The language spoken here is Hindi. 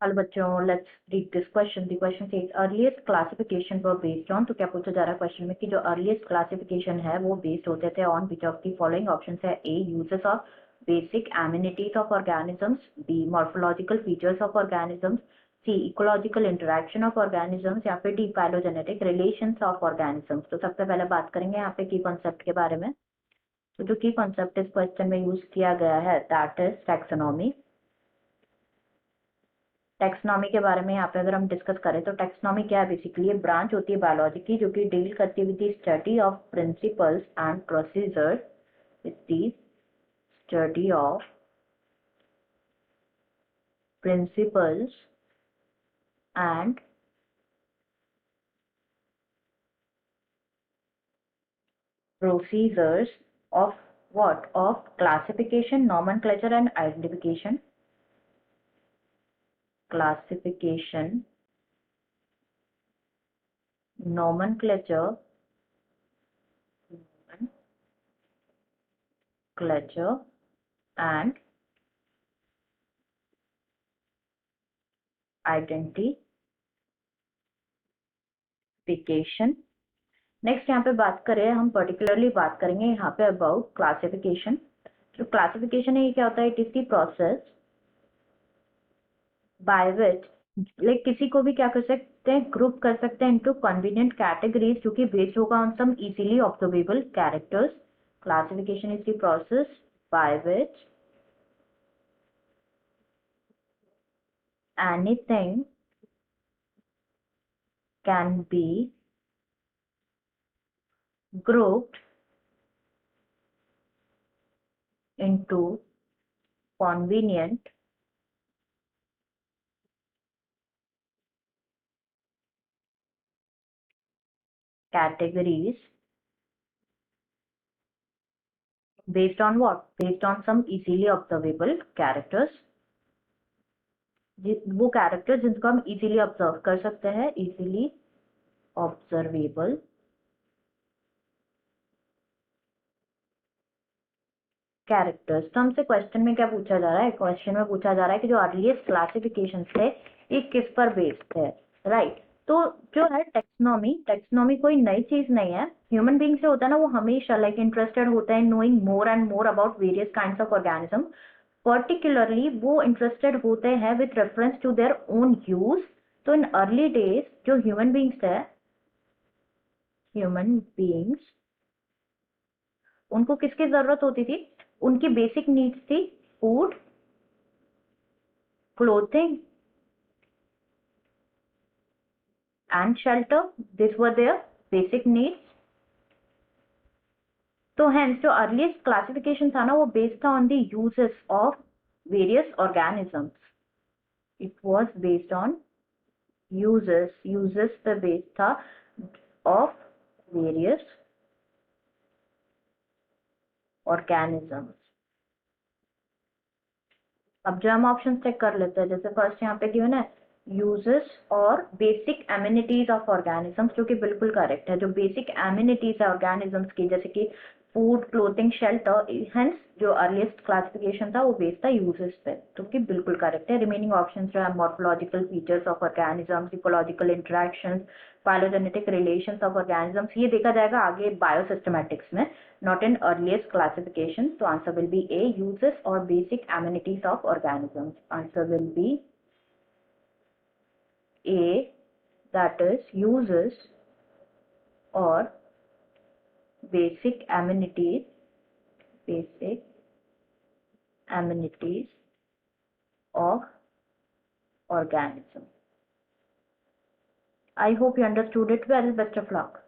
हेलो बच्चों, let's read this question. The question says earliest classification were based on. तो क्या पूछा जा रहा है क्वेश्चन में कि जो अर्लीस्ट क्लासिफिकेशन है वो बेस्ड होते थे on which of the following options है। A, uses of basic amenities of organisms. B, morphological features of organisms. C, ecological interaction of organisms. या फिर D, phylogenetic relations of organisms. तो सबसे पहले बात करेंगे यहाँ पे की कॉन्सेप्ट के बारे में। तो जो की कॉन्सेप्ट इस क्वेश्चन में यूज किया गया है दैट इज टैक्सोनॉमी। टेक्सोनॉमी के बारे में यहाँ पे अगर हम डिस्कस करें तो टेक्सोनॉमी क्या है, बेसिकली ब्रांच होती है बायोलॉजी की जो कि डील करती है with the study of principles and procedures, with the study of principles and procedures of what? Of classification, nomenclature and identification. Classification, nomenclature, and identification. Next यहाँ पे बात करें, हम पर्टिकुलरली बात करेंगे यहाँ पे अबाउट क्लासिफिकेशन। जो क्लासिफिकेशन है ये क्या होता है? It is the process by which like किसी को भी क्या कर सकते हैं, ग्रुप कर सकते हैं इनटू कन्वीनियंट कैटेगरीज जो कि बेस्ड होगा on some easily observable characters. Classification is the process by which anything can be grouped into convenient categories based on what? Based on some easily observable characters। वो कैरेक्टर जिनको हम इजीली ऑब्जर्व कर सकते हैं, इजीली ऑब्जर्वेबल कैरेक्टर्स। तो हमसे क्वेश्चन में क्या पूछा जा रहा है? क्वेश्चन में पूछा जा रहा है कि जो अर्लीस्ट क्लासिफिकेशन थे ये किस पर बेस्ड है, राइट? तो जो है टेक्सोनॉमी, टेक्सोनॉमी कोई नई चीज नहीं है। ह्यूमन बीइंग से होता है ना, वो हमेशा लाइक इंटरेस्टेड होता है in knowing more and more about various kinds of organism. Particularly वो इंटरेस्टेड होते हैं with reference to their own use. तो इन अर्ली डेज जो ह्यूमन बीइंग्स है, ह्यूमन बीइंग्स, उनको किसकी जरूरत होती थी? उनकी बेसिक नीड्स थी food, clothing and shelter. This were their basic needs. तो हेंस जो अर्लीस्ट क्लासिफिकेशन था ना वो बेस्ड था on the uses of various organisms. It was based on uses पे बेस्ड था ऑफ वेरियस ऑर्गेनिजम्स। अब जो हम ऑप्शन चेक कर लेते हैं, जैसे फर्स्ट यहाँ पे गिवन है यूजेस और बेसिक एमिनिटीज ऑफ ऑर्गेनिजम्स, जो कि बिल्कुल करेक्ट है। जो बेसिक एमिनिटीज है ऑर्गेनिजम्स की, जैसे कि फूड, क्लोथिंग, शेल्टर, हेंस जो अर्लीस्ट क्लासिफिकेशन था वो बेस्ड था यूजेस पे, तो कि बिल्कुल करेक्ट है। रिमेनिंग ऑप्शन जो है morphological features of organisms, ecological interactions, phylogenetic relations of organisms, ये देखा जाएगा आगे बायोसिस्टमैटिक्स में, not in earliest classification. So answer will be A, uses or basic amenities of organisms. Answer will be A, that is uses or basic amenities of organism. I hope you understood it well. Best of luck.